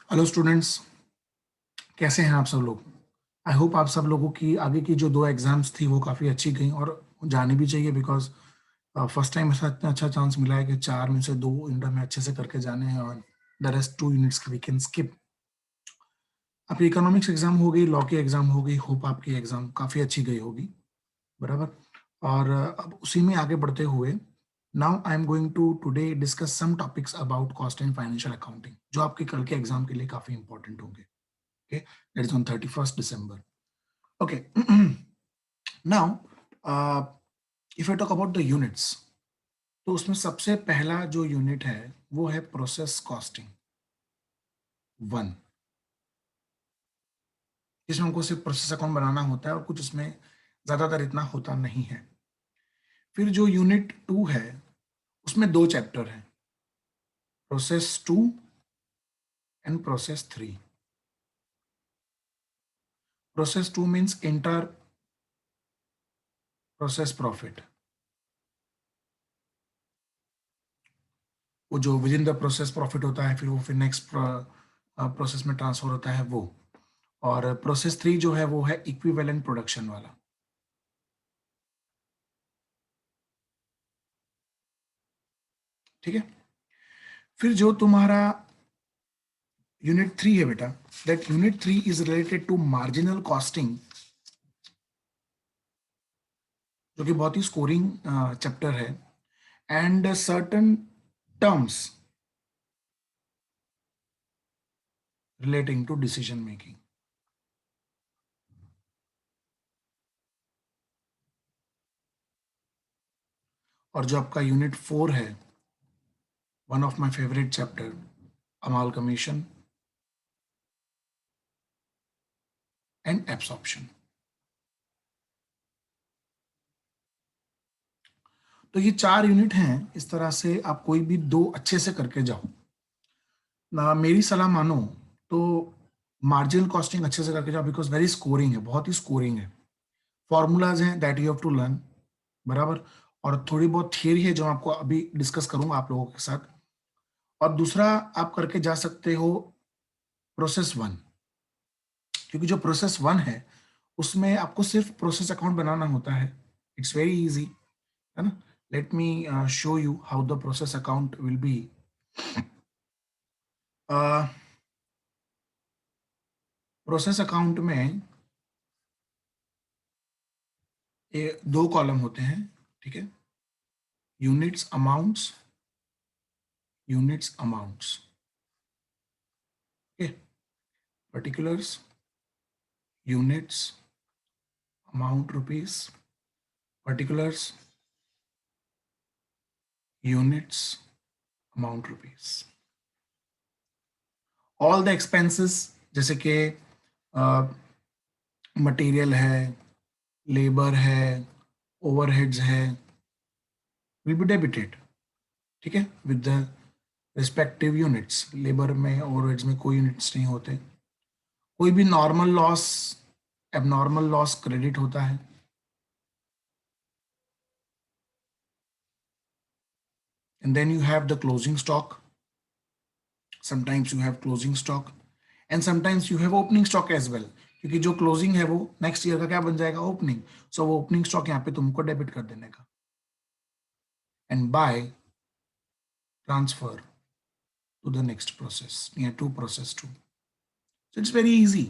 Hello students, कैसे हैं आप सब लोग। आई होप आप सब लोगों की आगे की जो 2 एग्जाम्स थी वो काफ़ी अच्छी गई और जानी भी चाहिए बिकॉज फर्स्ट टाइम ऐसा इतना अच्छा चांस मिला है कि 4 में से 2 इंटर में अच्छे से करके जाने हैं और the rest 2 units we can skip. आपकी इकोनॉमिक्स एग्जाम हो गई, लॉ की एग्जाम हो गई, होप आपकी एग्जाम काफ़ी अच्छी गई होगी। बराबर। और अब उसी में आगे बढ़ते हुए now I am going to today discuss some topics about cost and financial accounting जो आपके कल के एग्जाम के लिए काफ़ी इंपॉर्टेंट होंगे। Okay, that is on 31st December. Okay, now uh, if I talk about the units, तो उसमें सबसे पहला जो यूनिट है वो है प्रोसेस कॉस्टिंग 1, जिसमें हमको सिर्फ प्रोसेस अकाउंट बनाना होता है और कुछ इसमें ज्यादातर इतना होता नहीं है। फिर जो यूनिट 2 है उसमें 2 चैप्टर हैं, process 2 and process 3। Process 2 means inter process profit, वो जो with in the process profit होता है फिर वो फिर नेक्स्ट प्रोसेस में ट्रांसफर होता है वो। और प्रोसेस 3 जो है वो है इक्विवेलेंट प्रोडक्शन वाला। ठीक है। फिर जो तुम्हारा यूनिट 3 है बेटा, that unit 3 is related to marginal costing, जो कि बहुत ही स्कोरिंग चैप्टर है, and certain terms relating to decision making. और जो आपका यूनिट 4 है, one of my favourite chapter, amalgamation and absorption. तो ये 4 यूनिट हैं। इस तरह से आप कोई भी 2 अच्छे से करके जाओ ना, मेरी सलाह मानो तो मार्जिनल कॉस्टिंग अच्छे से करके जाओ बिकॉज वेरी स्कोरिंग है, बहुत ही स्कोरिंग है। फॉर्मूलाज हैं that you have to learn. बराबर। और थोड़ी बहुत थियरी है जो मैं आपको अभी डिस्कस करूंगा आप लोगों के साथ। और दूसरा आप करके जा सकते हो प्रोसेस 1, क्योंकि जो प्रोसेस 1 है उसमें आपको सिर्फ प्रोसेस अकाउंट बनाना होता है। इट्स वेरी इजी, है ना। Let me show you how the process account will be. Process account में ये 2 कॉलम होते हैं। ठीक है। Units amounts, units amounts. Okay. Particulars, units amount rupees, particulars, units amount rupees. All the expenses, जैसे कि मटेरियल है, लेबर है, ओवरहेड्स है, विल बी डेबिटेड। ठीक है, with the respective units. Labour में ओवरहेड्स में कोई यूनिट्स नहीं होते। कोई भी normal loss, abnormal loss credit होता है। And then you have the closing stock. Sometimes you have closing stock and sometimes you have opening stock as well, क्योंकि जो क्लोजिंग है वो नेक्स्ट ईयर का क्या बन जाएगा, ओपनिंग। सो वो ओपनिंग स्टॉक यहाँ पे तुमको डेबिट कर देने का। And by transfer to the next process, near to process 2। So it's very easy,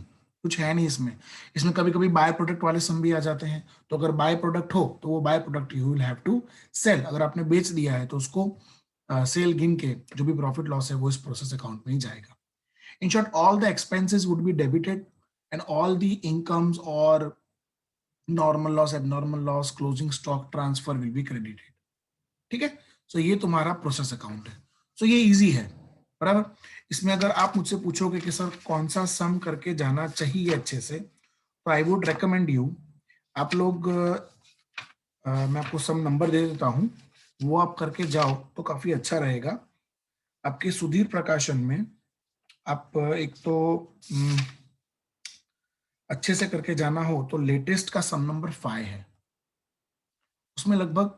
कुछ है नहीं इसमें। इसमें कभी कभी बाय प्रोडक्ट वाले सम भी आ जाते हैं, तो अगर बाय प्रोडक्ट हो तो वो byproduct you will have to sell. अगर आपने बेच दिया है तो उसको सेल गिन के जो भी प्रॉफिट लॉस है वो इस प्रोसेस अकाउंट में ही जाएगा। In short, all the expenses would be debited and all the incomes or normal loss, abnormal loss, closing stock transfer will be credited. ठीक है। सो ये तुम्हारा प्रोसेस अकाउंट है। सो ये इजी है। बराबर। इसमें अगर आप मुझसे पूछोगे कि सर कौन सा सम करके जाना चाहिए अच्छे से, तो आई वुड रेकमेंड यू, आप लोग मैं आपको सम नंबर दे देता हूं, वो आप करके जाओ तो काफी अच्छा रहेगा। आपके सुधीर प्रकाशन में आप एक तो अच्छे से करके जाना हो तो लेटेस्ट का सम नंबर 5 है। उसमें लगभग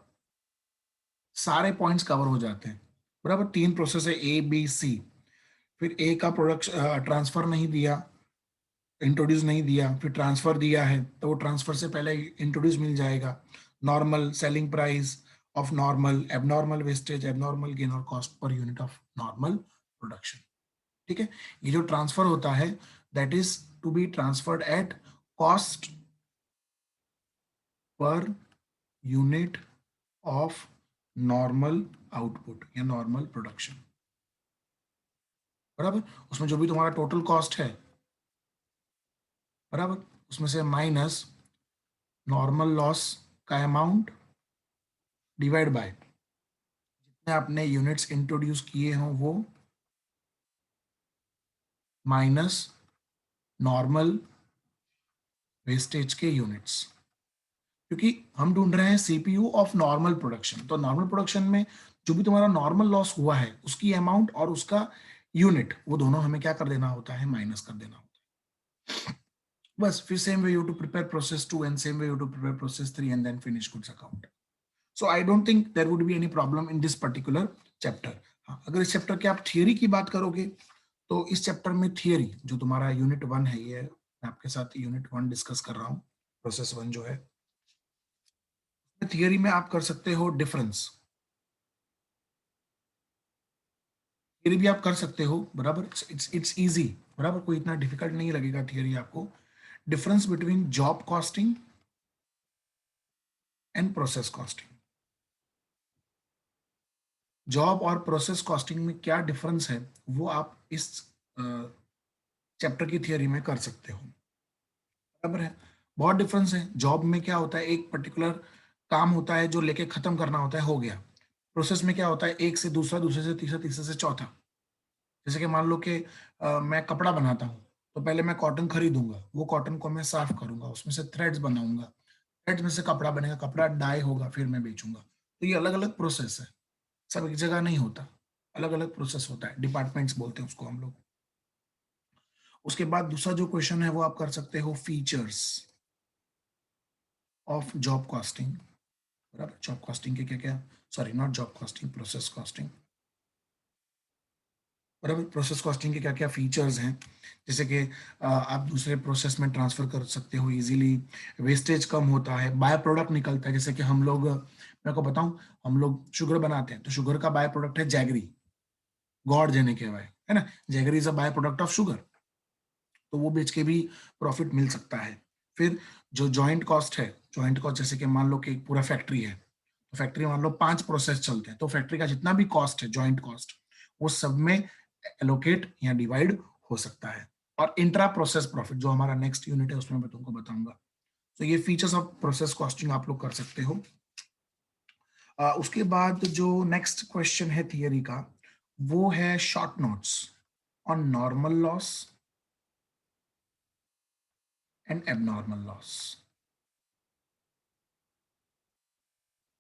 सारे पॉइंट्स कवर हो जाते हैं। बराबर। 3 प्रोसेस है, ए बी सी। फिर ए का प्रोडक्शन ट्रांसफर नहीं दिया, इंट्रोड्यूस नहीं दिया, फिर ट्रांसफर दिया है तो वो ट्रांसफर से पहले इंट्रोड्यूस मिल जाएगा। Normal selling price of normal, abnormal wastage, abnormal gain और cost per unit of normal production. ठीक है, ये जो ट्रांसफर होता है that is to be transferred at cost per unit of normal output या नॉर्मल प्रोडक्शन, बराबर। उसमें जो भी तुम्हारा टोटल कॉस्ट है, बराबर, उसमें से माइनस नॉर्मल लॉस का अमाउंट डिवाइड बाय जितने आपने यूनिट्स इंट्रोड्यूस किए हों वो, माइनस नॉर्मल वेस्टेज के यूनिट्स, क्योंकि हम ढूंढ रहे हैं सीपीयू ऑफ नॉर्मल प्रोडक्शन। तो नॉर्मल प्रोडक्शन में जो भी तुम्हारा नॉर्मल लॉस हुआ है उसकी अमाउंट और उसका यूनिट, वो दोनों हमें क्या कर देना होता है, माइनस कर देना होता है। बस फिर same way you to prepare process 2 and same way you to prepare process 3 and then finish goods account. So I don't think there would be any problem in this particular chapter. हाँ, अगर इस chapter के आप theory की बात करोगे तो इस चैप्टर में थियरी जो तुम्हारा यूनिट 1 है, ये मैं आपके साथ यूनिट 1 डिस्कस कर रहा हूँ, प्रोसेस 1 जो है, थियरी में आप कर सकते हो डिफरेंस, थियरी भी आप कर सकते हो, बराबर। इट्स इजी, बराबर, कोई इतना डिफिकल्ट नहीं लगेगा थियरी आपको। Difference between job costing and process costing, job और प्रोसेस कॉस्टिंग में क्या डिफरेंस है वो आप इस चैप्टर की थियरी में कर सकते हो, बराबर है। बहुत डिफरेंस है। जॉब में क्या होता है, एक पर्टिकुलर काम होता है जो लेके खत्म करना होता है, हो गया। प्रोसेस में क्या होता है, एक से दूसरा, दूसरे से तीसरा, तीसरे से चौथा। जैसे कि मान लो कि मैं कपड़ा बनाता हूँ, तो पहले मैं कॉटन खरीदूंगा, वो कॉटन को मैं साफ करूंगा, उसमें से थ्रेड्स बनाऊंगा, थ्रेड्स में से कपड़ा बनेगा, कपड़ा डाई होगा, फिर मैं बेचूंगा। तो ये अलग अलग प्रोसेस है, सब एक जगह नहीं होता, अलग अलग प्रोसेस होता है, डिपार्टमेंट्स बोलते हैं उसको हम लोग। उसके बाद दूसरा जो क्वेश्चन है वो आप कर सकते हो, फीचर्स ऑफ जॉब कॉस्टिंग, बराबर। जॉब कॉस्टिंग के क्या क्या, sorry not job costing, process costing, बराबर। प्रोसेस कॉस्टिंग के क्या क्या फीचर्स हैं, जैसे कि आप दूसरे प्रोसेस में ट्रांसफर कर सकते हो इजीली, वेस्टेज कम होता है, बाय प्रोडक्ट निकलता है। जैसे कि हम लोग, मैं को बताऊं, हम लोग शुगर बनाते हैं तो शुगर का बाय प्रोडक्ट है जैगरी, गॉड जेने के बाय, है ना, jaggery is a by product of sugar, तो वो बेच के भी प्रॉफिट मिल सकता है। फिर जो जॉइंट कॉस्ट है, जॉइंट कॉस्ट जैसे कि मान लो कि एक पूरा फैक्ट्री है, तो फैक्ट्री मान लो 5 प्रोसेस चलते हैं, तो फैक्ट्री का जितना भी कॉस्ट है, जॉइंट कॉस्ट, वो सब में एलोकेट या डिवाइड हो सकता है। और इंट्रा प्रोसेस प्रॉफिट जो हमारा नेक्स्ट यूनिट है उसमें मैं तुमको बताऊंगा। तो ये फीचर्स ऑफ प्रोसेस कॉस्टिंग आप लोग कर सकते हो। उसके बाद जो नेक्स्ट क्वेश्चन है थियरी का, वो है short notes on normal loss and abnormal loss.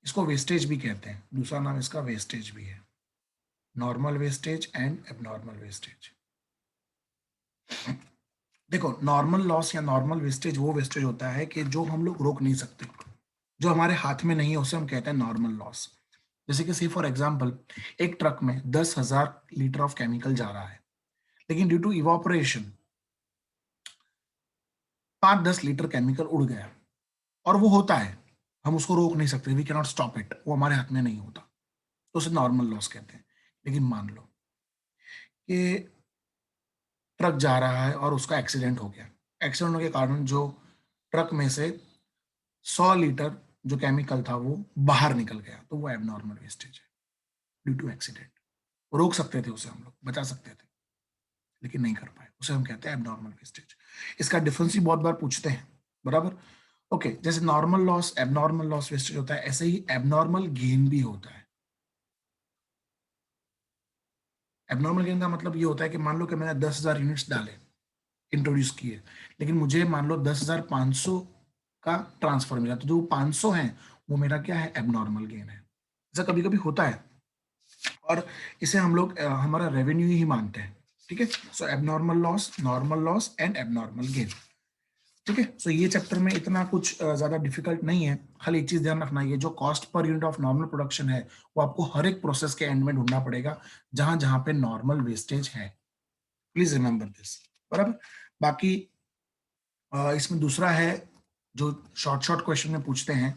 इसको वेस्टेज भी कहते हैं, दूसरा नाम इसका वेस्टेज भी है, normal wastage and abnormal wastage. देखो, नॉर्मल लॉस या नॉर्मल वेस्टेज वो वेस्टेज होता है कि जो हम लोग रोक नहीं सकते, जो हमारे हाथ में नहीं है, उसे हम कहते हैं नॉर्मल लॉस। जैसे कि सी फॉर एग्जाम्पल, एक ट्रक में 10,000 लीटर ऑफ केमिकल जा रहा है, लेकिन due to evaporation 5-10 litre chemical उड़ गया, और वो होता है, हम उसको रोक नहीं सकते, we can not stop it, वो हमारे हाथ में नहीं होता, तो उसे नॉर्मल लॉस कहते हैं। लेकिन मान लो कि ट्रक जा रहा है और उसका एक्सीडेंट हो गया, एक्सीडेंट होने के कारण जो ट्रक में से 100 लीटर जो केमिकल था वो बाहर निकल गया, तो वो एबनॉर्मल वेस्टेज है ड्यू टू एक्सीडेंट। रोक सकते थे उसे, हम लोग बचा सकते थे, लेकिन नहीं कर पाए, उसे हम कहते हैं एबनॉर्मल वेस्टेज। इसका डिफरेंस भी बहुत बार पूछते हैं, बराबर। ओके, जैसे normal loss, abnormal loss wastage होता है, ऐसे ही एबनॉर्मल गेन भी होता है। एबनॉर्मल गेन का मतलब ये होता है कि मान लो कि मैंने 10,000 यूनिट्स डाले, इंट्रोड्यूस किए, लेकिन मुझे मान लो 10,500 का ट्रांसफर मिला, तो जो 500 है वो मेरा क्या है, एबनॉर्मल गेन है। ऐसा कभी कभी होता है, और इसे हम लोग हमारा रेवेन्यू ही मानते हैं। ठीक है, so abnormal loss, normal loss and abnormal gain. ठीक है, सो ये चैप्टर में इतना कुछ ज्यादा डिफिकल्ट नहीं है, खाली एक चीज ध्यान रखना, ये जो cost per unit of normal production है वो आपको हर एक प्रोसेस के एंड में ढूंढना पड़ेगा जहां जहां पे नॉर्मल वेस्टेज है। प्लीज रिमेंबर दिस, बराबर। बाकी इसमें दूसरा है जो शॉर्ट शॉर्ट क्वेश्चन में पूछते हैं,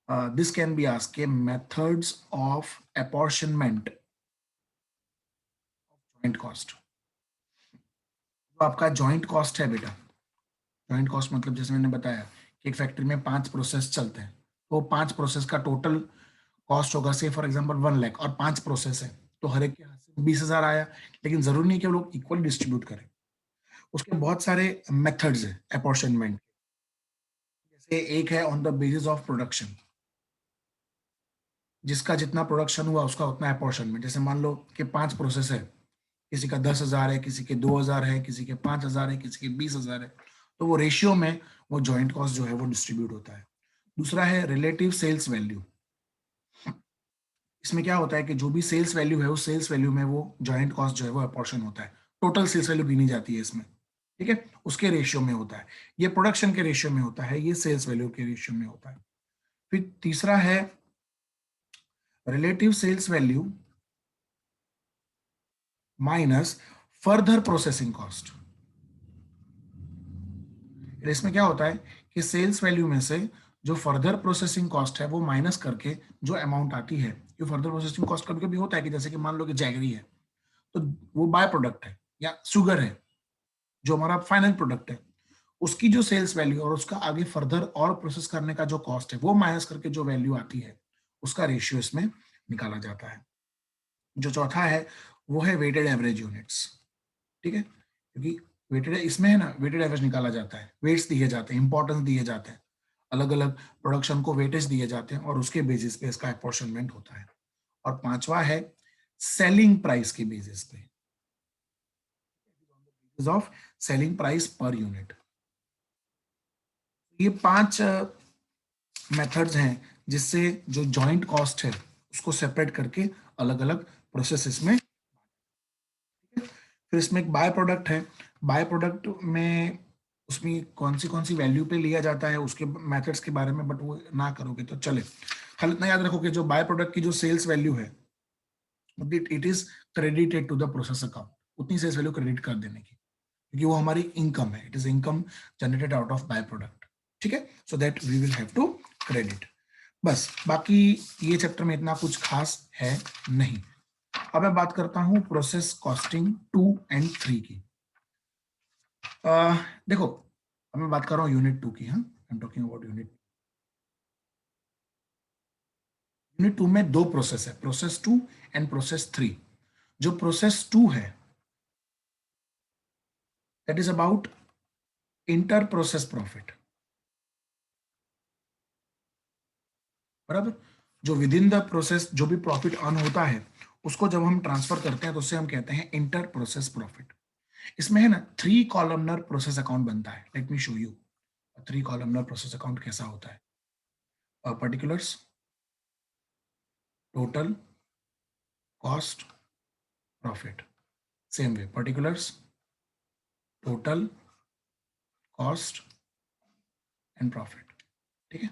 दिस कैन बी आस्क्ड के methods of apportionment joint cost. तो आपका जॉइंट कॉस्ट है बेटा, जॉइंट कॉस्ट मतलब जैसे मैंने बताया कि एक फैक्ट्री में 5 प्रोसेस चलते हैं, तो 5 प्रोसेस का टोटल कॉस्ट होगा से फॉर एग्जांपल 1 लाख, और 5 प्रोसेस है तो हर एक के हाथ से 20,000 आया। लेकिन जरूरी नहीं कि वो लोग इक्वल डिस्ट्रीब्यूट करें, उसके बहुत सारे मेथड्स है अपॉर्शनमेंट। जैसे एक है on the basis of production, जिसका जितना प्रोडक्शन हुआ उसका उतना अपॉर्शनमेंट। जैसे मान लो कि 5 प्रोसेस है, किसी का 10,000 है, किसी के 2,000 है, किसी के 5,000 है, किसी के 20,000 है, तो वो रेशियो में वो जॉइंट कॉस्ट जो है वो डिस्ट्रीब्यूट होता है। दूसरा है रिलेटिव सेल्स वैल्यू। इसमें क्या होता है कि जो भी सेल्स वैल्यू है उस सेल्स वैल्यू में वो जॉइंट कॉस्ट जो है वो अपॉर्शन होता है, टोटल सेल्स वैल्यू गिनी जाती है इसमें, ठीक है, उसके रेशियो में होता है। ये प्रोडक्शन के रेशियो में होता है, ये सेल्स वैल्यू के रेशियो में होता है। फिर तीसरा है relative sales value minus further processing cost. इसमें क्या होता है कि सेल्स वैल्यू में से जो फर्दर प्रोसेसिंग कॉस्ट है वो माइनस करके जो अमाउंट आती है, ये फर्दर प्रोसेसिंग कॉस्ट कभी कभी होता है कि जैसे कि मान लो कि जैगरी है, तो वो बाय प्रोडक्ट है, या शुगर है जो हमारा फाइनल प्रोडक्ट है, उसकी जो सेल्स वैल्यू और उसका आगे फर्दर और प्रोसेस करने का जो कॉस्ट है वो माइनस करके जो वैल्यू आती है उसका रेशियो इसमें निकाला जाता है। जो चौथा है वो है वेटेड एवरेज यूनिट्स, ठीक है, क्योंकि वेटेड इसमें है ना, वेटेड एवरेज निकाला जाता है, वेट्स दिए जाते हैं, इंपॉर्टेंस दिए जाते हैं, अलग अलग प्रोडक्शन को वेटेज दिए जाते हैं और उसके बेसिस पे इसका अपॉर्शनमेंट होता है। और पांचवा है सेलिंग प्राइस के बेसिस पे, of selling price per unit. ये 5 मेथड्स हैं जिससे जो जॉइंट कॉस्ट है उसको सेपरेट करके अलग अलग प्रोसेसेस में। फिर इसमें एक बाय प्रोडक्ट है, बाय प्रोडक्ट में उसमें कौन सी वैल्यू पे लिया जाता है उसके मेथड्स के बारे में, बट वो ना करोगे तो चले। खाली इतना याद रखो कि जो बाय प्रोडक्ट की जो सेल्स वैल्यू है it is credited to the process account, उतनी सेल्स वैल्यू क्रेडिट कर देने की, क्योंकि वो हमारी इनकम है, it is income generated out of byproduct, ठीक है, so that we will have to credit. बस बाकी ये चैप्टर में इतना कुछ खास है नहीं। अब मैं बात करता हूं प्रोसेस कॉस्टिंग 2 और 3 की। देखो अब मैं बात कर रहा हूँ यूनिट 2 की, हाँ I am talking about unit 2 में 2 प्रोसेस है, प्रोसेस 2 एंड प्रोसेस 3। जो प्रोसेस 2 है that is about inter process profit, बराबर। जो विद इन द प्रोसेस जो भी प्रॉफिट अर्न होता है उसको जब हम ट्रांसफर करते हैं तो उससे हम कहते हैं इंटर प्रोसेस प्रॉफिट। इसमें है ना 3 कॉलमनर प्रोसेस अकाउंट बनता है, let me show you 3 columnar process account कैसा होता है। Particulars, total, cost, profit. Same way particulars, total, cost and profit, ठीक है,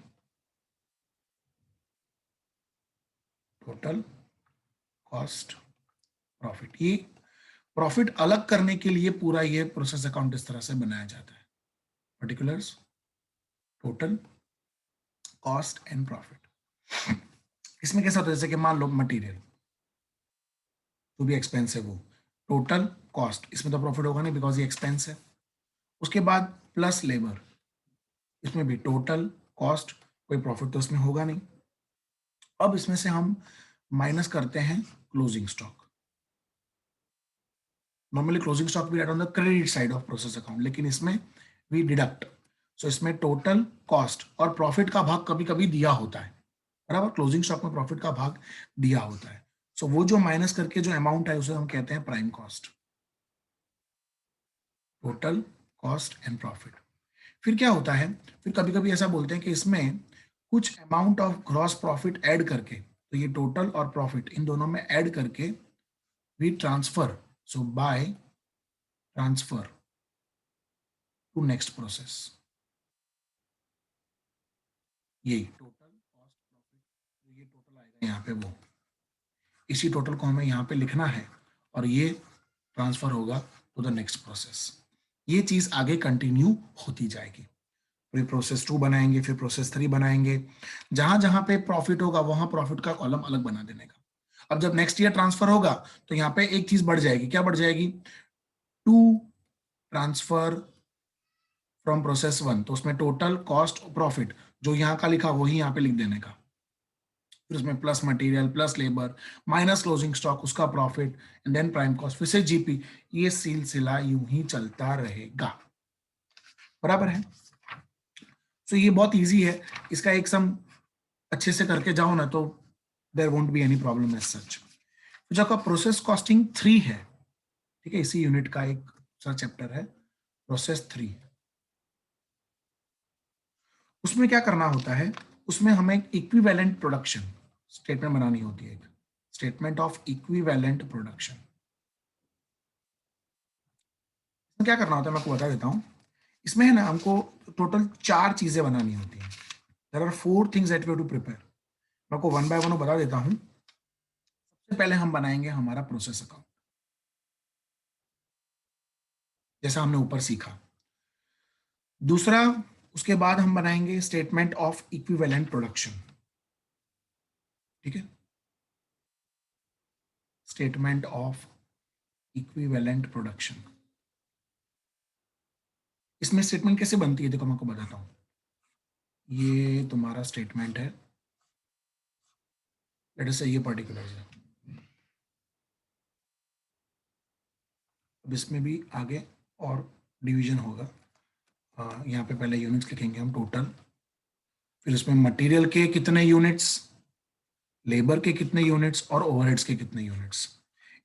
टोटल, कॉस्ट, प्रॉफिट। ये प्रॉफिट अलग करने के लिए पूरा ये प्रोसेस अकाउंट इस तरह से बनाया जाता है, particulars, total, cost and profit. इसमें कैसा होता है जैसे कि मान लो मटेरियल जो भी एक्सपेंस है वो, टोटल कॉस्ट, इसमें तो प्रॉफिट होगा नहीं बिकॉज ये एक्सपेंस है। उसके बाद प्लस लेबर, इसमें भी टोटल कॉस्ट, कोई प्रॉफिट तो इसमें होगा नहीं। अब इसमें से हम माइनस करते हैं closing stock. Normally closing stock भी right on the credit side of process account, लेकिन इसमें वी डिडक्ट। सो इसमें टोटल कॉस्ट और प्रॉफिट का भाग कभी कभी दिया होता है, बराबर, क्लोजिंग स्टॉक में प्रॉफिट का भाग दिया होता है। सो वो जो माइनस करके जो अमाउंट है उसे हम कहते हैं prime cost, total cost and profit. फिर क्या होता है, फिर कभी कभी ऐसा बोलते हैं कि इसमें कुछ amount of gross profit add करके, तो ये टोटल और प्रॉफिट इन दोनों में ऐड करके we transfer, so by transfer to next process. यही टोटल कॉस्ट प्रॉफिट, ये टोटल आएगा यहाँ पे, वो इसी टोटल को हमें यहाँ पे लिखना है और ये ट्रांसफर होगा टू द नेक्स्ट प्रोसेस। ये चीज आगे कंटिन्यू होती जाएगी। फिर प्रोसेस 2 बनाएंगे, फिर प्रोसेस 3 बनाएंगे। जहां जहां पे प्रॉफिट होगा वहां प्रॉफिट का कॉलम अलग बना देने का। अब जब नेक्स्ट ईयर ट्रांसफर होगा तो यहाँ पे एक चीज बढ़ जाएगी। क्या बढ़ जाएगी? टू ट्रांसफर फ्रॉम प्रोसेस 1, तो उसमें टोटल कॉस्ट प्रॉफिट जो यहाँ का लिखा वही यहाँ पे लिख देने का। फिर उसमें plus material plus labour minus closing stock उसका profit and then prime cost फिर से जीपी। ये सिलसिला यूं ही चलता रहेगा। बराबर है? तो ये बहुत इजी है। इसका एक सम अच्छे से करके जाओ ना तो there won't be any problem as such. जो आपका प्रोसेस कॉस्टिंग 3 है, ठीक है, इसी यूनिट का एक दूसरा चैप्टर है प्रोसेस 3। उसमें क्या करना होता है? उसमें हमें इक्विवेलेंट प्रोडक्शन स्टेटमेंट बनानी होती है, एक स्टेटमेंट ऑफ इक्विवेलेंट प्रोडक्शन। क्या करना होता है मैं आपको बता देता हूं। इसमें है ना हमको टोटल 4 चीजें बनानी होती हैं। There are 4 things that we have to prepare. मैं आपको वन बाय वन बता देता हूं। सबसे पहले हम बनाएंगे हमारा प्रोसेस अकाउंट, जैसा हमने ऊपर सीखा। दूसरा, उसके बाद हम बनाएंगे स्टेटमेंट ऑफ इक्विवेलेंट प्रोडक्शन, ठीक है, स्टेटमेंट ऑफ इक्विवेलेंट प्रोडक्शन। इसमें स्टेटमेंट कैसे बनती है देखो मैं आपको बताता हूं। ये तुम्हारा स्टेटमेंट है, लेट अस से ये पर्टिकुलर है। अब इसमें भी आगे और डिवीजन होगा। यहाँ पे पहले यूनिट्स लिखेंगे हम टोटल, फिर इसमें मटेरियल के कितने यूनिट्स, लेबर के कितने यूनिट्स और ओवरहेड्स के कितने यूनिट्स।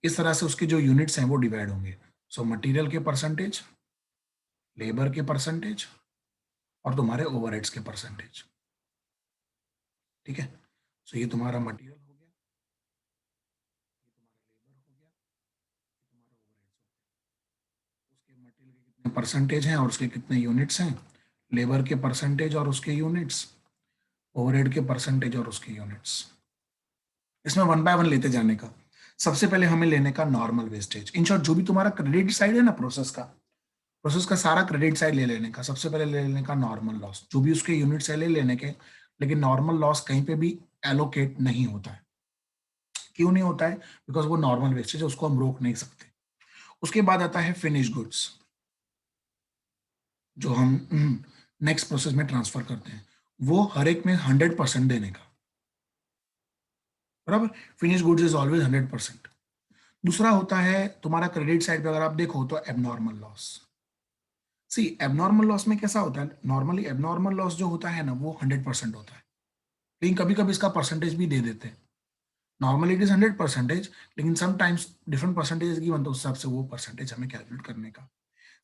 इस तरह से उसके जो यूनिट्स हैं वो डिवाइड होंगे। सो मटेरियल के परसेंटेज, लेबर के परसेंटेज और तुम्हारे ओवरहेड्स के परसेंटेज, ठीक है। सो ये तुम्हारा मटेरियल हो गया, ये तुम्हारा लेबर हो गया, ये तुम्हारा ओवरहेड्स हो गया। उसके मटेरियल के कितने परसेंटेज हैं और उसके कितने यूनिट्स हैं, लेबर के परसेंटेज और उसके यूनिट्स, ओवरहेड के परसेंटेज और उसके यूनिट्स। इसमें वन बाय वन लेते जाने का। सबसे पहले हमें लेने का नॉर्मल वेस्टेज। इन शॉर्ट जो भी तुम्हारा क्रेडिट साइड है ना प्रोसेस का सारा क्रेडिट साइड ले लेने का। सबसे पहले ले लेने का नॉर्मल लॉस, जो भी उसके यूनिट्स है ले लेने के। लेकिन नॉर्मल लॉस कहीं पे भी एलोकेट नहीं होता है। क्यों नहीं होता है? बिकॉज वो नॉर्मल वेस्टेज है, उसको हम रोक नहीं सकते। उसके बाद आता है फिनिश गुड्स, जो हम नेक्स्ट प्रोसेस में ट्रांसफर करते हैं। वो हर एक में 100% देने का। बराबर? Finish goods is always 100%। दूसरा होता है तुम्हारा क्रेडिट साइड पे अगर आप देखो तो एबनॉर्मल लॉस। सी एबनॉर्मल लॉस में कैसा होता है, नॉर्मली एबनॉर्मल लॉस जो होता है ना वो 100% होता है, लेकिन कभी कभी इसका परसेंटेज भी दे देते हैं। नॉर्मली इट इज 100%, लेकिन समटाइम्स डिफरेंट परसेंटेज गिवन, तो उस हिसाब से वो परसेंटेज हमें कैलकुलेट करने का।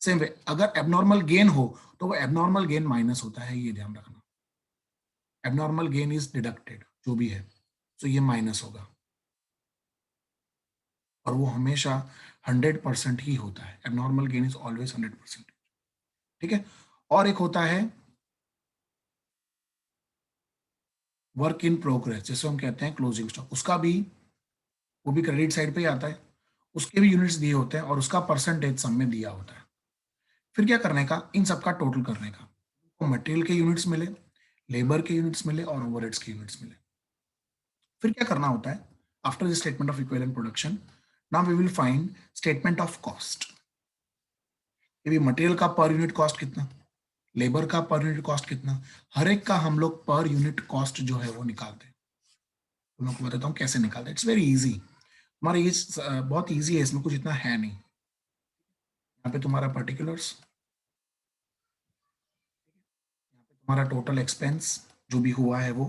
सेम वे अगर एबनॉर्मल गेन हो तो वो एबनॉर्मल गेन माइनस होता है, ये ध्यान रखना। एबनॉर्मल गेन इज डिडक्टेड, जो भी है, तो ये माइनस होगा और वो हमेशा 100% ही होता है। एबनॉर्मल गेन इज ऑलवेज 100%, ठीक है। और एक होता है वर्क इन प्रोग्रेस, जैसे हम कहते हैं क्लोजिंग स्टॉक, उसका भी वो भी क्रेडिट साइड पे ही आता है। उसके भी यूनिट्स दिए होते हैं और उसका परसेंटेज सब में दिया होता है। फिर क्या करने का, इन सबका टोटल करने का। तो मटेरियल के यूनिट्स मिले, लेबर के यूनिट्स मिले और ओवरहेड्स के यूनिट्स मिले। फिर क्या करना होता है, after the statement of equivalent production, now we will find statement of cost. ये भी मटेरियल का पर यूनिट कॉस्ट कितना, लेबर का पर यूनिट कॉस्ट कितना, हर एक का हम लोग पर यूनिट कॉस्ट जो है वो निकालते हैं। तो मैं आपको बताता हूँ कैसे निकालते हैं। It's very easy. हमारा ये बहुत इजी है, इसमें कुछ इतना है नहीं। यहाँ पे तुम्हारा पर्टिकुलर्स, यहाँ पे तुम्हारा टोटल एक्सपेंस जो भी हुआ है वो,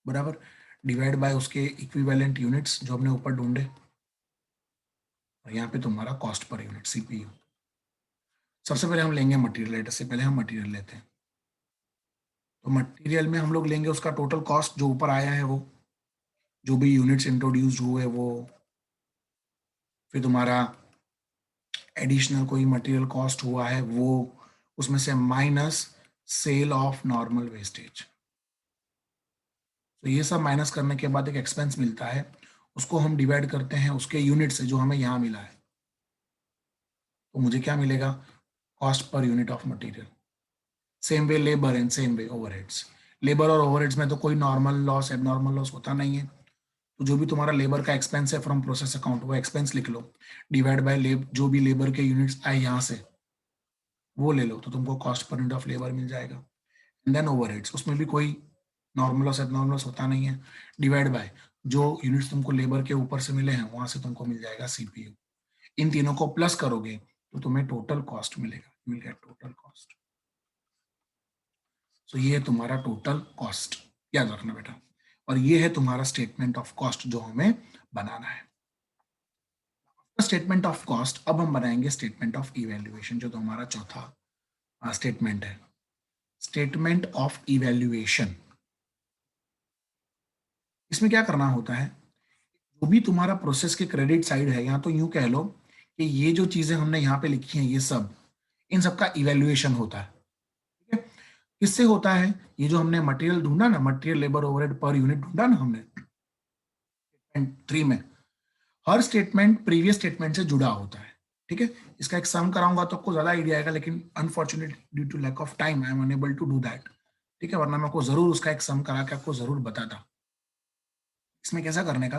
बराबर, डिवाइड बाय उसके इक्विवेलेंट यूनिट्स जो हमने ऊपर ढूंढे, और यहाँ पे तुम्हारा कॉस्ट पर यूनिट सीपीयू। सबसे पहले हम लेंगे मटेरियल, लेटर से पहले हम मटेरियल लेते हैं। तो मटेरियल में हम लोग लेंगे उसका टोटल कॉस्ट जो ऊपर आया है वो, जो भी यूनिट्स इंट्रोड्यूस हुए वो, फिर तुम्हारा एडिशनल कोई मटेरियल कॉस्ट हुआ है वो, उसमें से minus cell of normal wastage. तो ये सब माइनस करने के बाद एक एक्सपेंस मिलता है, उसको हम डिवाइड करते हैं उसके यूनिट से जो हमें यहाँ मिला है। तो मुझे क्या मिलेगा, cost per unit of material. Same way labour and same way overheads. Labour और ओवरहेड्स में तो कोई नॉर्मल लॉस एबनॉर्मल लॉस होता नहीं है, तो जो भी तुम्हारा लेबर का एक्सपेंस है फ्रॉम प्रोसेस अकाउंट वो एक्सपेंस लिख लो, डिवाइड बाय जो भी लेबर के यूनिट्स आए यहाँ से वो ले लो, तो तुमको cost per unit of labour मिल जाएगा। एंड देन ओवरहेड्स, उसमें भी कोई नॉर्मल लॉस एबनॉर्मल लॉस होता नहीं है, डिवाइड बाय जो यूनिट्स तुमको लेबर के ऊपर से मिले हैं वहां से तुमको मिल जाएगा सीपीयू। इन तीनों को प्लस करोगे तो तुम्हें टोटल कॉस्ट मिलेगा, you will get total cost. So ये है तुम्हारा टोटल कॉस्ट, याद रखना बेटा। और ये है तुम्हारा स्टेटमेंट ऑफ कॉस्ट जो हमें बनाना है। स्टेटमेंट ऑफ कॉस्ट, अब हम बनाएंगे स्टेटमेंट ऑफ इवैल्यूएशन, जो तो हमारा चौथा स्टेटमेंट है, स्टेटमेंट ऑफ इवैल्यूएशन। इसमें क्या करना होता है, जो भी तुम्हारा प्रोसेस के क्रेडिट साइड है, या तो यूं कह लो कि ये जो चीजें हमने यहाँ पे लिखी हैं ये सब, इन सब का इवैल्यूएशन होता है। ठीक है, किससे होता है, ये जो हमने मटेरियल ढूंढा ना, material labour overhead per unit ढूंढा ना हमने 3 में, हर स्टेटमेंट प्रीवियस स्टेटमेंट से जुड़ा होता है। ठीक है, इसका एक सम कराऊंगा तो आपको ज्यादा आइडिया आएगा, लेकिन unfortunate due to lack of time I am unable to do that. ठीक है, वरना मैं आपको जरूर उसका एक सम करा के आपको जरूर बताता। इसमें कैसा करने का,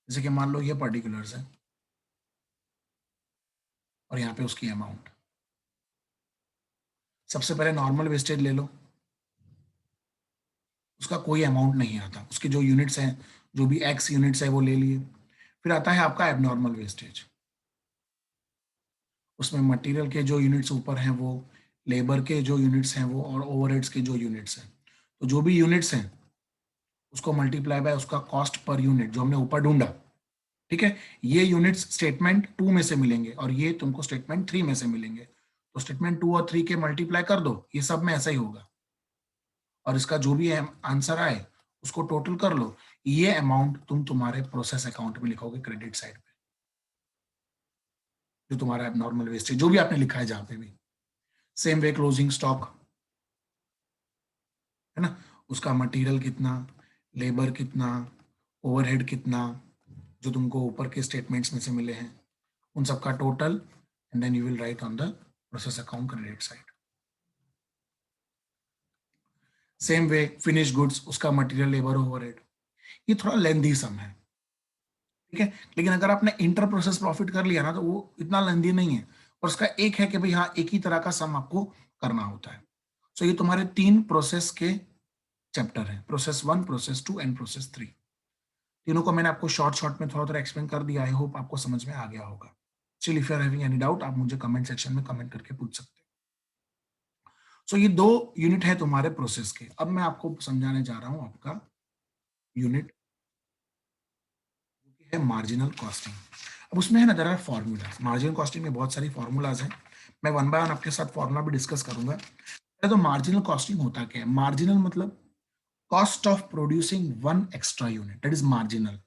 जैसे कि मान लो ये पर्टिकुलर्स है और यहाँ पे उसकी अमाउंट। सबसे पहले नॉर्मल वेस्टेज ले लो, उसका कोई अमाउंट नहीं आता, उसके जो यूनिट्स हैं, जो भी एक्स यूनिट्स है वो ले लिए। फिर आता है आपका एबनॉर्मल वेस्टेज, उसमें मटेरियल के जो यूनिट्स ऊपर हैं वो, लेबर के जो यूनिट्स हैं वो, और ओवरहेड्स के जो यूनिट्स हैं। तो जो भी यूनिट्स हैं उसको मल्टीप्लाई बाय उसका कॉस्ट पर यूनिट जो हमने ऊपर ढूंढा। ठीक है, ये यूनिट्स स्टेटमेंट 2 में से मिलेंगे और ये तुमको स्टेटमेंट 3 में से मिलेंगे, तो स्टेटमेंट 2 और 3 के मल्टीप्लाई कर दो, ये सब में ऐसा ही होगा। और इसका जो भी आंसर आए उसको टोटल कर लो, ये अमाउंट तुम तुम्हारे प्रोसेस अकाउंट में लिखोगे क्रेडिट साइड पे, जो तुम्हारा नॉर्मल वेस्टेज जो भी आपने लिखा है जहां पे भी। सेम वे क्लोजिंग स्टॉक है ना, उसका मटेरियल कितना, लेबर कितना, ओवरहेड कितना, जो तुमको ऊपर के स्टेटमेंट्स में से मिले हैं उन सबका total, and then you will write on the process account credit side. Same way finish goods, उसका मटेरियल लेबर ओवरहेड। ये थोड़ा लेंदी सम है, ठीक है, लेकिन अगर आपने इंटर प्रोसेस प्रॉफिट कर लिया ना तो वो इतना लेंदी नहीं है, और उसका एक है कि भाई हाँ एक ही तरह का सम आपको करना होता है। सो ये तुम्हारे 3 प्रोसेस के चैप्टर है, प्रोसेस 1, प्रोसेस 2 एंड प्रोसेस 3। तीनों को मैंने आपको शॉर्ट शॉर्ट में थोड़ा थोड़ा एक्सप्लेन कर दिया, आई होप आपको समझ में आ गया होगा। चलिए, if you are having any doubt आप मुझे कमेंट सेक्शन में कमेंट करके पूछ सकते हैं। सो ये 2 यूनिट है तुम्हारे प्रोसेस के। अब मैं आपको समझाने जा रहा हूं आपका यूनिट है मार्जिनल कॉस्टिंग। अब उसमें है ना there are formulas, marginal costing में बहुत सारी फॉर्मूलाज हैं, मैं वन बाय वन आपके साथ फॉर्मूला भी डिस्कस करूंगा। तो मार्जिनल कॉस्टिंग होता क्या है, मार्जिनल मतलब cost of producing one extra unit, that is marginal.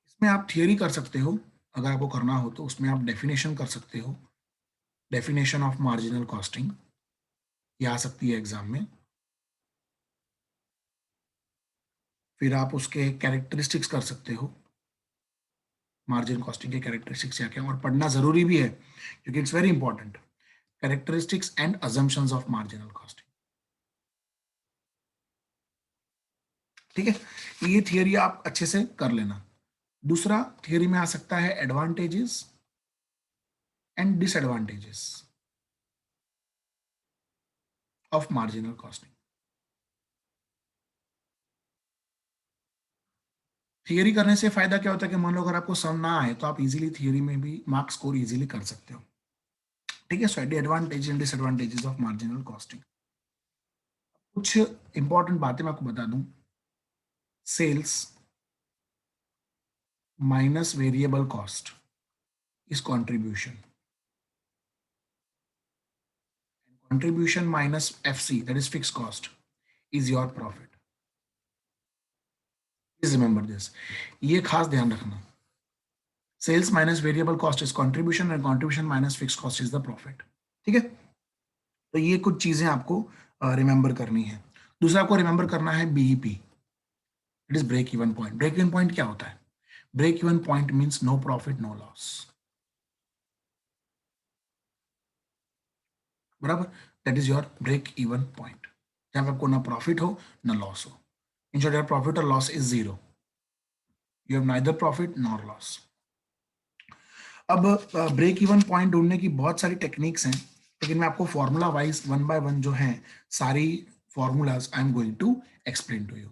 इसमें आप थियरी कर सकते हो, अगर आपको करना हो तो उसमें आप डेफिनेशन कर सकते हो, डेफिनेशन ऑफ मार्जिनल कॉस्टिंग, ये आ सकती है एग्जाम में। फिर आप उसके कैरेक्टरिस्टिक्स कर सकते हो, मार्जिन कॉस्टिंग के कैरेक्टरिस्टिक्स क्या क्या, और पढ़ना जरूरी भी है क्योंकि it's very important, characteristics and assumptions of marginal costing. ठीक है, ये थियरी आप अच्छे से कर लेना। दूसरा थियरी में आ सकता है advantages and disadvantages of marginal costing. Theory करने से फायदा क्या होता है कि मान लो अगर आपको सम ना आए तो आप इजीली थियरी में भी मार्क्स स्कोर इजीली कर सकते हो। ठीक है, so advantage and disadvantages of marginal costing. कुछ इंपॉर्टेंट बातें मैं आपको बता दूं, sales minus variable cost is contribution. Contribution minus FC, that is fixed cost, is your profit. Please remember this. ये खास ध्यान रखना. Sales minus variable cost is contribution and contribution minus fixed cost is the profit. ठीक है? तो ये कुछ चीजें आपको रिमेंबर करनी है. दूसरा आपको रिमेंबर करना है BEP. It is break even point. Break even point क्या होता है? Break even point means no profit, no loss. बराबर, that is your break even point, जहां पे आपको ना प्रॉफिट हो ना लॉस हो। इन शॉर्ट, योर प्रॉफिट और loss is zero, you have neither profit nor loss. अब ब्रेक इवन पॉइंट ढूंढने की बहुत सारी टेक्निक्स हैं, लेकिन मैं आपको formula wise one by one जो है सारी formulas I am going to explain to you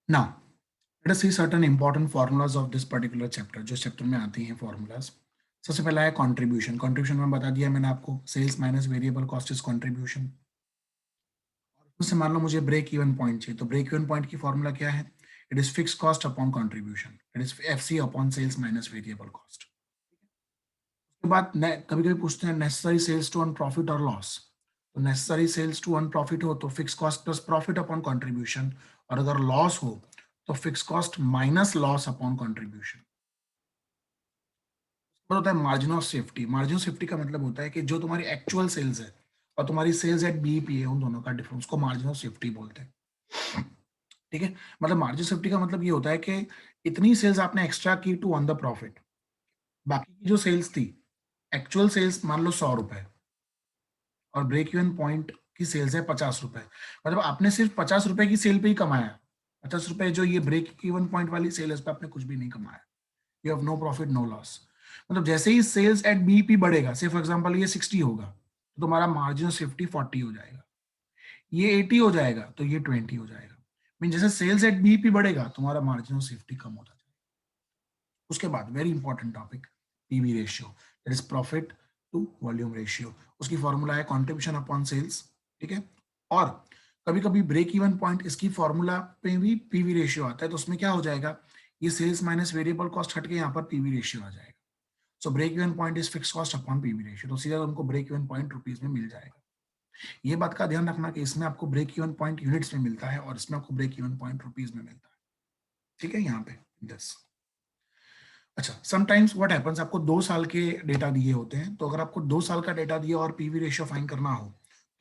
now. Let us see certain important formulas of this particular chapter, जो चैप्टर में आती हैं फॉर्मूलाज। सबसे पहला है कंट्रीब्यूशन। कंट्रीब्यूशन में बता दिया मैंने आपको, sales minus variable cost is contribution. उससे मान लो मुझे ब्रेक इवन पॉइंट चाहिए, तो ब्रेक इवन पॉइंट की फॉर्मूला क्या है? It is fix cost upon contribution, it is FC upon sales minus variable cost. उसके बाद कभी कभी पूछते हैं necessary sales to earn profit और लॉस, तो necessary sales to earn profit हो तो fix cost plus profit upon contribution, और अगर लॉस हो तो fix cost minus loss upon contribution. होता है margin of safety. Margin of safety का मतलब होता है कि जो तुम्हारी एक्चुअल सेल्स है और तुम्हारी सेल्स एट बीईपी है, उन दोनों का डिफरेंस को मार्जिन ऑफ सेफ्टी बोलते हैं। ठीक है, मतलब मार्जिन सेफ्टी का मतलब ये होता है कि इतनी सेल्स आपने एक्स्ट्रा की टू ऑन द प्रॉफिट, बाकी की जो सेल्स थी, एक्चुअल सेल्स मान लो 100 रुपए और ब्रेक इवन पॉइंट की सेल्स है 50 रुपए, मतलब आपने सिर्फ 50 रुपए की सेल पे ही कमाया। 50 रुपए जो ये ब्रेक इवन पॉइंट वाली सेल है, उस पर आपने कुछ भी नहीं कमाया। You have no profit no loss. मतलब जैसे ही सेल्स एट बीईपी बढ़ेगा, से फॉर एग्जांपल ये 60 होगा, तो तुम्हारा मार्जिन ऑफ सेफ्टी 40 हो जाएगा। ये 80 हो जाएगा तो ये 20 हो जाएगा। मीन जैसे सेल्स एट बीईपी बढ़ेगा, तुम्हारा मार्जिन ऑफ सेफ्टी कम होता जाएगा। उसके बाद very important topic, PV ratio, that is profit to volume ratio. उसकी फॉर्मूला है कॉन्ट्रीब्यूशन अपॉन सेल्स। ठीक है, और कभी कभी ब्रेक इवन पॉइंट इसकी फॉर्मूला पे भी पीवी रेशियो आता है, तो उसमें क्या हो जाएगा, ये सेल्स माइनस वेरिएबल कॉस्ट हट के यहाँ पर पीवी रेशियो आ जाएगा। So break even point is fix cost upon PV ratio, तो सीधा उनको ब्रेक इवन पॉइंट रुपीज में मिल जाएगा। ये बात का ध्यान रखना कि इसमें आपको ब्रेक इवन पॉइंट यूनिट्स में मिलता है और इसमें आपको ब्रेक इवन पॉइंट रुपीज में मिलता है। ठीक है, यहाँ पे दस। अच्छा, समटाइम्स व्हाट हैपेंस, आपको 2 साल के डेटा दिए होते हैं, तो अगर आपको 2 साल का डेटा दिया और पीवी रेशियो फाइंड करना हो,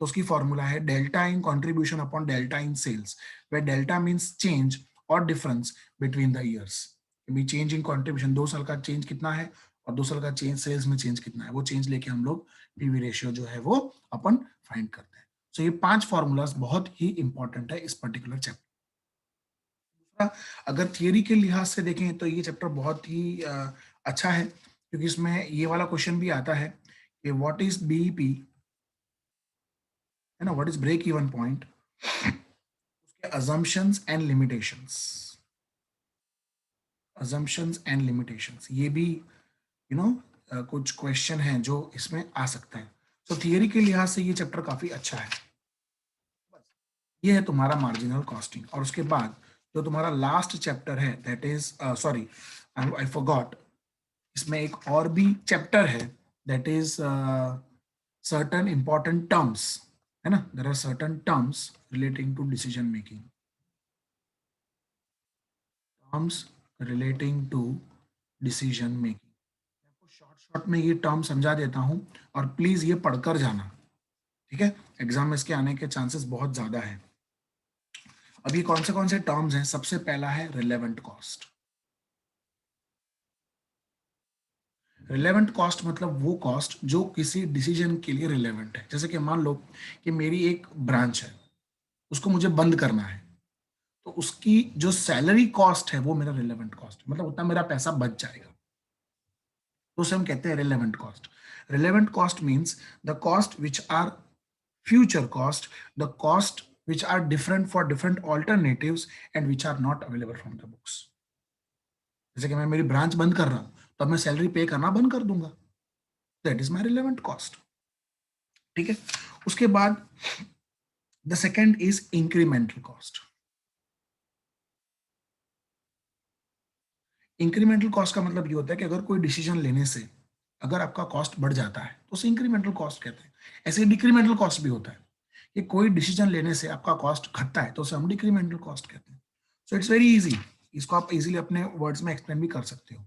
तो उसकी फॉर्मूला है delta in contribution upon delta in sales, वे डेल्टा मींस चेंज और डिफरेंस बिटवीन द ईयर्स। भी चेंज इन कंट्रीब्यूशन, 2 साल का चेंज कितना है और 2 साल का चेंज सेल्स में चेंज कितना है, वो चेंज लेके हम लोग पीवी रेशियो जो है वो अपन फाइंड करते हैं। सो ये 5 फॉर्मूलाज बहुत ही इंपॉर्टेंट है इस पर्टिकुलर चैप्टर। अगर थियरी के लिहाज से देखें तो ये चैप्टर बहुत ही अच्छा है, क्योंकि इसमें ये वाला क्वेश्चन भी आता है कि व्हाट इज बीईपी, है ना, what is break even point, उसके assumptions and limitations, assumptions and limitations, ये भी कुछ क्वेश्चन हैं जो इसमें आ सकते हैं। तो थियरी के लिहाज से ये चैप्टर काफी अच्छा है। ये है तुम्हारा मार्जिनल कॉस्टिंग, और उसके बाद जो तुम्हारा लास्ट चैप्टर है that is sorry I forgot, इसमें एक और भी चैप्टर है that is certain important terms, है ना, there are certain terms relating to decision making, terms relating to decision making. आपको शॉर्ट शॉर्ट में ये टर्म समझा देता हूं, और प्लीज ये पढ़कर जाना। ठीक है, एग्जाम में इसके आने के चांसेस बहुत ज्यादा है। अभी कौन से टर्म्स हैं? सबसे पहला है रिलेवेंट कॉस्ट। रिलेवेंट कॉस्ट मतलब वो कॉस्ट जो किसी डिसीजन के लिए रिलेवेंट है। जैसे कि मान लो कि मेरी एक ब्रांच है, उसको मुझे बंद करना है, तो उसकी जो सैलरी कॉस्ट है वो मेरा रिलेवेंट कॉस्ट, मतलब उतना मेरा पैसा बच जाएगा, तो उसे हम कहते हैं relevant cost. Relevant cost means the cost which are future cost, the cost which are different for different alternatives and which are not available from the books। जैसे कि मैं मेरी ब्रांच बंद कर रहा हूं, तो अब मैं सैलरी पे करना बंद कर दूंगा, that is my relevant cost. ठीक है, उसके बाद the second is incremental cost. Incremental cost का मतलब ये होता है कि अगर कोई डिसीजन लेने से अगर आपका कॉस्ट बढ़ जाता है तो उसे इंक्रीमेंटल कॉस्ट कहते हैं। ऐसे डिक्रीमेंटल कॉस्ट भी होता है कि कोई डिसीजन लेने से आपका कॉस्ट घटता है तो उसे हम डिक्रीमेंटल कॉस्ट कहते हैं। सो इट्स वेरी इजी, इसको आप इजीली अपने वर्ड्स में एक्सप्लेन भी कर सकते हो।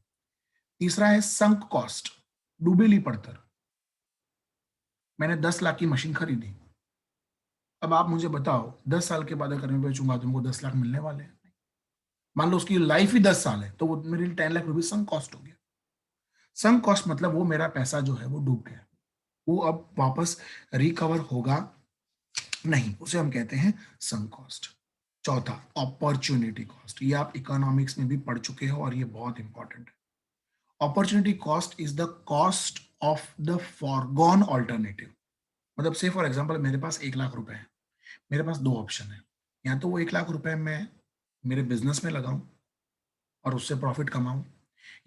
तीसरा है संक कॉस्ट, डूबेली पड़तर। मैंने 10 लाख की मशीन खरीदी, अब आप मुझे बताओ 10 साल के बाद अगर मैं बेचूंगा तो मुझको 10 लाख मिलने वाले हैं? मान लो उसकी लाइफ ही 10 साल है, तो वो मेरे लिए 10 लाख रुपीज संक कॉस्ट हो गया। संक कॉस्ट मतलब वो मेरा पैसा जो है वो डूब गया। वो अब वापस रिकवर होगा नहीं, उसे हम कहते हैं संक कॉस्ट। चौथा, अपॉर्चुनिटी कॉस्ट। ये आप इकोनॉमिक्स में भी पढ़ चुके हो और ये बहुत इंपॉर्टेंट है। Opportunity cost is the cost of the foregone alternative. मतलब से फॉर एग्जांपल मेरे पास 1 लाख रुपए है, मेरे पास दो ऑप्शन है, या तो वो 1 लाख रुपए मैं मेरे बिजनेस में लगाऊं और उससे प्रॉफिट कमाऊं,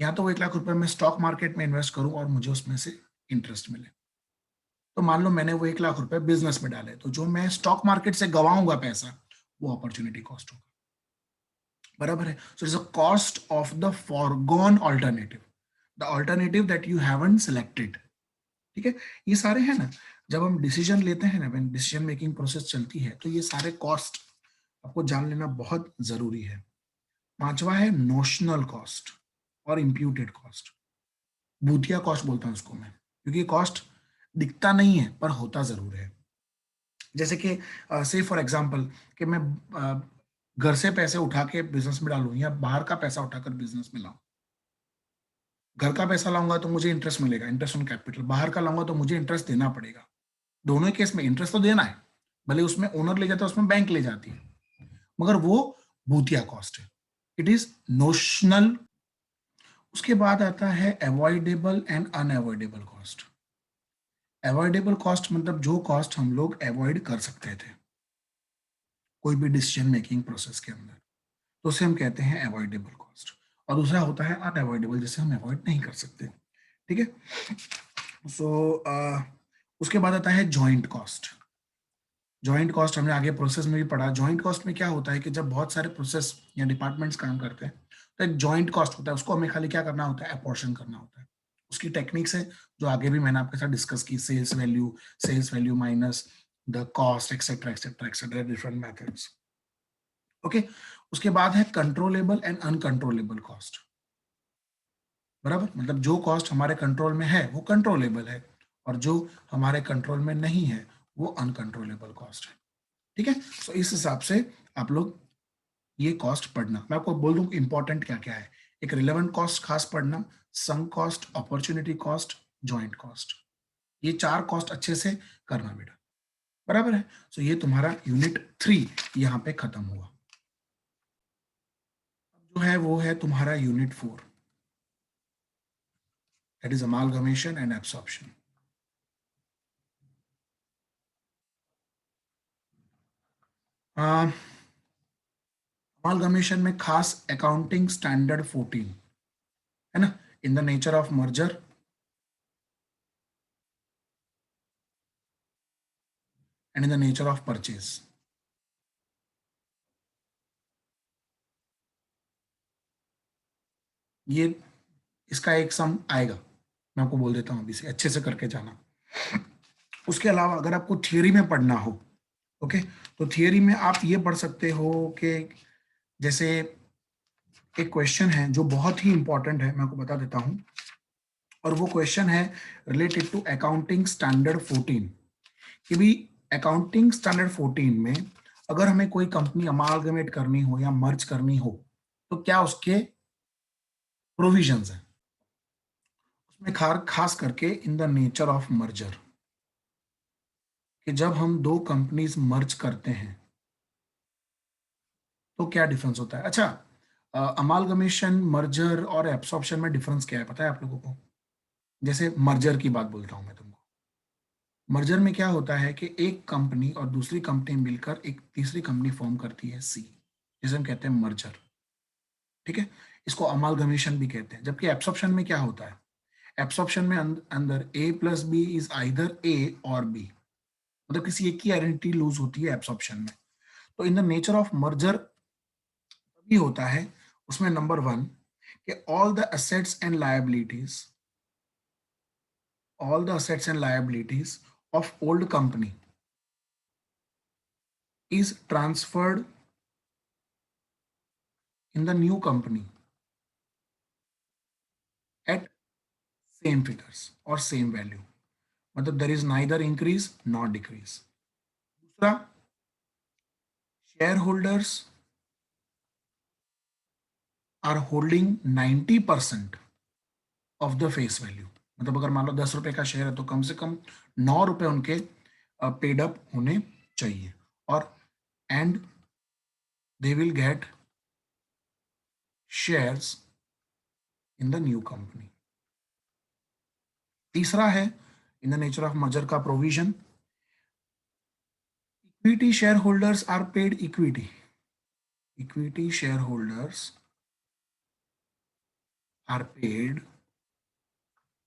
या तो वो 1 लाख रुपए मैं स्टॉक मार्केट में इन्वेस्ट करूं और मुझे उसमें से इंटरेस्ट मिले। तो मान लो मैंने वो 1 लाख रुपए बिजनेस में डाले, तो जो मैं स्टॉक मार्केट से गवाऊंगा पैसा, वो अपॉर्चुनिटी कॉस्ट होगा। बराबर है। So it's a cost of the foregone alternative, the alternative that you haven't selected. ठीक है, ये सारे हैं ना, जब हम डिसीजन लेते हैं ना, व्हेन डिसीजन मेकिंग प्रोसेस चलती है, तो ये सारे कॉस्ट आपको जान लेना बहुत जरूरी है। पांचवा है नोशनल कॉस्ट और इम्प्यूटेड कॉस्ट। भूतिया कॉस्ट बोलता हूं उसको मैं, क्योंकि कॉस्ट दिखता नहीं है पर होता जरूर है। जैसे कि से फॉर एग्जांपल कि मैं घर से पैसे उठा के बिजनेस में डालूं या बाहर का पैसा उठाकर बिजनेस में लाऊं। घर का पैसा लाऊंगा तो मुझे इंटरेस्ट मिलेगा, इंटरेस्ट ऑन कैपिटल। बाहर का लाऊंगा तो मुझे इंटरेस्ट देना पड़ेगा। दोनों ही केस में इंटरेस्ट तो देना है, भले उसमें ओनर ले जाता है, उसमें बैंक ले जाती है, मगर वो भूतिया कॉस्ट है। It is notional. उसके बाद आता है avoidable and unavoidable cost. Avoidable cost मतलब जो कॉस्ट हम लोग अवॉइड कर सकते थे कोई भी डिसीजन मेकिंग प्रोसेस के अंदर, तो उसे हम कहते हैं अवॉइडेबल कॉस्ट। और दूसरा होता है अनअवॉइडेबल, जिसे हम अवॉइड नहीं कर सकते। ठीक है। सो उसके बाद आता है जॉइंट कॉस्ट। जॉइंट कॉस्ट हमने आगे प्रोसेस में भी पढ़ा। जॉइंट कॉस्ट में क्या होता है कि जब बहुत सारे प्रोसेस या डिपार्टमेंट्स काम करते हैं, तो एक जॉइंट कॉस्ट होता है, उसको हमें खाली क्या करना होता है, अपोर्शन करना होता है। उसकी टेक्निक्स है जो आगे भी मैंने आपके साथ डिस्कस की, sales value minus the cost, etcetera etcetera etcetera, different methods. Okay. उसके बाद है कंट्रोलेबल एंड अनकंट्रोलेबल कॉस्ट। बराबर, मतलब जो कॉस्ट हमारे कंट्रोल में है वो कंट्रोलेबल है, और जो हमारे कंट्रोल में नहीं है वो अनकंट्रोलेबल कॉस्ट है। ठीक है। सो इस हिसाब से आप लोग ये कॉस्ट पढ़ना, मैं आपको बोल दूं इंपॉर्टेंट क्या क्या है। एक रिलेवेंट कॉस्ट खास पढ़ना, sunk cost, opportunity cost, joint cost, ये चार कॉस्ट अच्छे से करना बेटा। बराबर है। सो ये तुम्हारा यूनिट 3 यहाँ पे खत्म हुआ। जो है वो है तुम्हारा unit 4, that is amalgamation and absorption. Amalgamation में खास अकाउंटिंग स्टैंडर्ड 14 है ना, इन the nature of merger and in the nature of purchase. ये इसका एक सम आएगा, मैं आपको बोल देता हूँ अभी से, अच्छे से करके जाना। उसके अलावा अगर आपको थियोरी में पढ़ना हो, ओके, तो थियोरी में आप ये पढ़ सकते हो कि जैसे एक क्वेश्चन है जो बहुत ही इंपॉर्टेंट है, मैं आपको बता देता हूँ, और वो क्वेश्चन है रिलेटेड टू अकाउंटिंग स्टैंडर्ड 14। कि भी अकाउंटिंग स्टैंडर्ड 14 में अगर हमें कोई कंपनी अमालगमेट करनी हो या मर्ज करनी हो, तो क्या उसके प्रोविजंस हैं। उसमें खास करके इन द नेचर ऑफ मर्जर, कि जब हम दो कंपनीज मर्ज करते हैं तो क्या डिफरेंस होता है। अच्छा, अमालगमेशन, मर्जर और एब्सॉर्प्शन में डिफरेंस क्या है पता है आप लोगों को। जैसे मर्जर की बात बोलता हूं मैं तुमको। मर्जर में क्या होता है कि एक कंपनी और दूसरी कंपनी मिलकर एक तीसरी कंपनी फॉर्म करती है, सी, जिसे हम कहते हैं मर्जर। ठीक है। इसको अमालगमेशन भी कहते हैं। जबकि एब्सॉर्प्शन में क्या होता है, एब्सॉर्प्शन में अंदर ए प्लस बी इज आइदर ए और बी, मतलब किसी एक की आइडेंटिटी लूज होती है एब्सॉर्प्शन में। तो इन द नेचर ऑफ मर्जर तभी होता है उसमें, नंबर 1, कि all the assets and liabilities of old company is transferred in the new company at same figures or same value, मतलब there is neither increase nor decrease. दूसरा, shareholders are holding 90% of the face value, मतलब अगर मान लो 10 रुपए का share है तो कम से कम 9 रुपए उनके पेड अप होने चाहिए, और and they will get shares in the new company. तीसरा है in the nature of merger का provision, equity share holders are paid equity, equity share holders are paid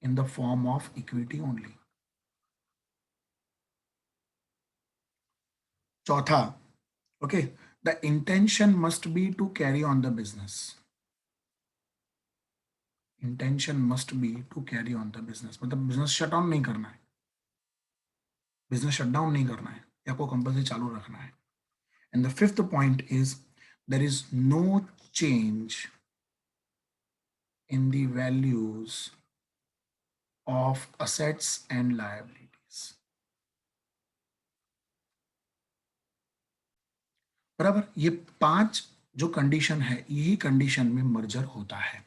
in the form of equity only. चौथा, okay, the intention must be to carry on the business. Intention must be to carry on the business, मतलब business shut down नहीं करना है, business shut down नहीं करना है, या को कंपल्सरी चालू रखना है। And the fifth point is there is no change in the values of assets and liabilities. बराबर, ये 5 जो कंडीशन है, यही कंडीशन में मर्जर होता है।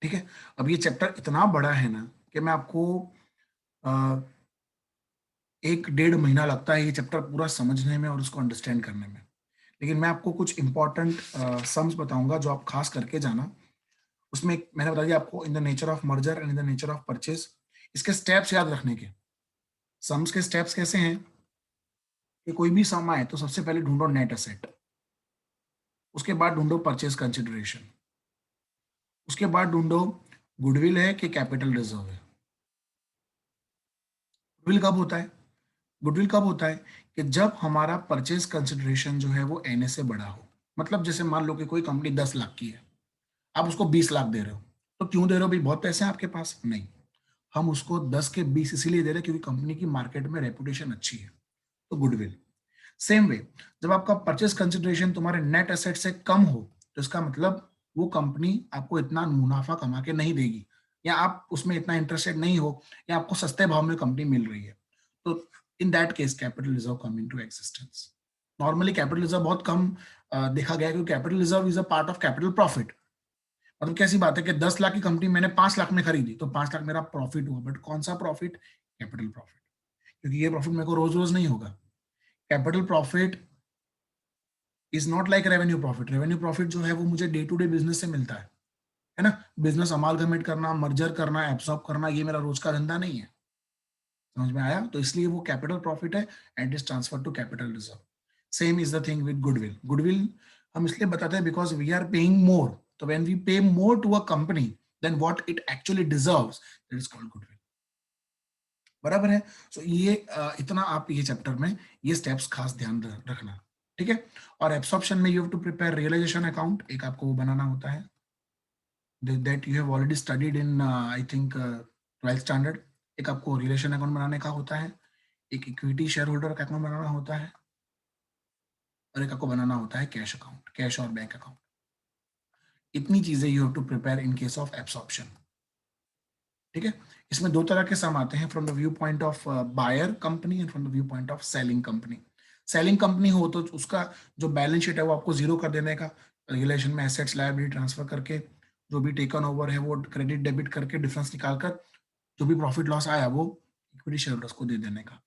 ठीक है, अब ये चैप्टर इतना बड़ा है ना कि मैं आपको 1-1.5 महीना लगता है ये चैप्टर पूरा समझने में और उसको अंडरस्टैंड करने में। लेकिन मैं आपको कुछ इंपॉर्टेंट सम्स बताऊंगा जो आप खास करके जाना। उसमें मैंने बता दिया आपको इन the nature of merger and in the nature of purchase, इसके स्टेप्स याद रखने के। सम्स के स्टेप्स कैसे हैं कि कोई भी सम आए तो सबसे पहले ढूंढो नेट एसेट, उसके बाद ढूंढो परचेज कंसिडरेशन, उसके बाद ढूंढो गुडविल है कि कैपिटल रिजर्व है। गुडविल कब होता है? गुडविल कब होता है कि जब हमारा परचेज कंसिडरेशन जो है वो एनए से बड़ा हो। मतलब जैसे मान लो कि कोई कंपनी 10 लाख की है, आप उसको 20 लाख दे रहे हो, तो क्यों दे रहे हो भाई, बहुत पैसे हैं आपके पास? नहीं, हम उसको 10 के 20 इसीलिए दे रहे हैं क्योंकि कंपनी की मार्केट में रेपुटेशन अच्छी है, तो गुडविल। सेम वे, जब आपका परचेज कंसिडरेशन तुम्हारे नेट एसेट से कम हो, तो इसका मतलब वो कंपनी आपको इतना मुनाफा कमा के नहीं देगी, या आप उसमें इतना इंटरेस्टेड नहीं हो, या आपको सस्ते भाव में कंपनी मिल रही है, तो in that case capital reserve come into existence. Normally capital reserve बहुत कम देखा गया है, क्योंकि capital reserve is a part of capital profit. मतलब कैसी बात है कि 10 लाख की कंपनी मैंने 5 लाख में खरीदी, तो 5 लाख मेरा प्रॉफिट हुआ, बट कौन सा प्रॉफिट? कैपिटल प्रॉफिट, क्योंकि ये प्रॉफिट मेरे को रोज रोज नहीं होगा। Capital profit is not like revenue profit. Revenue profit जो है वो मुझे डे टू डे बिजनेस से मिलता है ना। बिजनेस अमालगमेट करना, मर्जर करना, एब्सॉर्ब करना, ये मेरा रोज का धंधा नहीं है। समझ में आया? तो इसलिए वो कैपिटल प्रॉफिट है and is transfer to capital reserve. Same is the thing with goodwill. Goodwill हम इसलिए बताते हैं because we are paying more, तो when we pay more to a company then what it actually deserves, that is called goodwill. बराबर है? सो ये इतना आप ये चैप्टर में ये स्टेप्स खास ध्यान रखना। ठीक है, और एब्सॉर्प्शन में you have to prepare realization account, एक आपको वो बनाना होता है that you have already studied in I think 12th standard. एक आपको रिलेशन अकाउंट बनाने का होता है, एक इक्विटी शेयर होल्डर का अकाउंट बनाना होता है, और एक आपको बनाना होता है कैश अकाउंट, कैश और बैंक अकाउंट। इतनी चीजें you have to prepare in case of absorption. ठीक है, इसमें 2 तरह के सम आते हैं, from the view point of buyer company and from the view point of selling company. Selling company हो तो उसका जो बैलेंस शीट है वो आपको जीरो कर देने का, रेगुलेशन में एसेट्स लायबिलिटी ट्रांसफर करके जो भी टेकन ओवर है वो क्रेडिट डेबिट करके डिफरेंस निकालकर जो भी प्रॉफिट लॉस आया वो इक्विटी शेयरहोल्डर्स को दे देने का।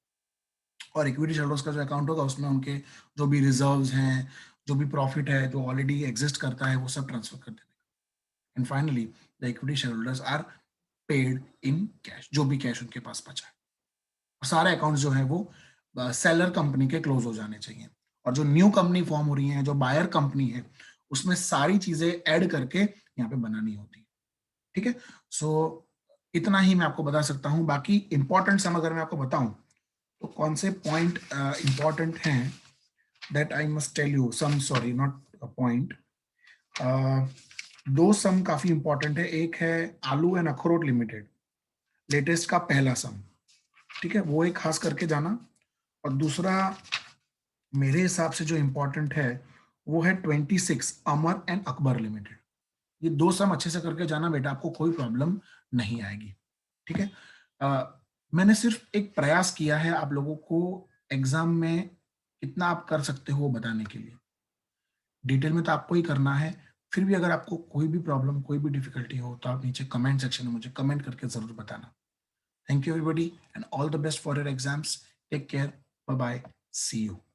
और इक्विटी शेयरहोल्डर्स का जो अकाउंट होगा उसमें उनके जो भी रिजर्व्स हैं, जो भी प्रॉफिट है जो ऑलरेडी एग्जिस्ट करता है, वो सब ट्रांसफर कर देने का। And finally the equity shareholders are paid in cash, जो भी कैश उनके पास बचा है। और सारे अकाउंट्स जो है वो सेलर कंपनी के क्लोज हो जाने चाहिए, और जो न्यू कंपनी फॉर्म हो रही है, जो बायर कंपनी है, उसमें सारी चीजें ऐड करके यहाँ पे बनानी होती है। ठीक है, सो इतना ही मैं आपको बता सकता हूँ। बाकी इंपॉर्टेंट सम अगर मैं आपको बताऊं तो कौन से पॉइंट इंपॉर्टेंट हैं, that I must tell you sum, sorry not a point, 2 sum काफी इंपॉर्टेंट है। एक है आलू एंड अखरोट लिमिटेड, लेटेस्ट का पहला सम। ठीक है, वो एक खास करके जाना। और दूसरा मेरे हिसाब से जो इंपॉर्टेंट है वो है 26 अमर एंड अकबर लिमिटेड। ये 2 सम अच्छे से करके जाना बेटा, आपको कोई प्रॉब्लम नहीं आएगी। ठीक है, मैंने सिर्फ एक प्रयास किया है आप लोगों को एग्जाम में कितना आप कर सकते हो बताने के लिए। डिटेल में तो आपको ही करना है, फिर भी अगर आपको कोई भी प्रॉब्लम, कोई भी डिफिकल्टी हो तो आप नीचे कमेंट सेक्शन में मुझे कमेंट करके जरूर बताना। Thank you everybody and all the best for your exams. Take care. Bye bye. See you.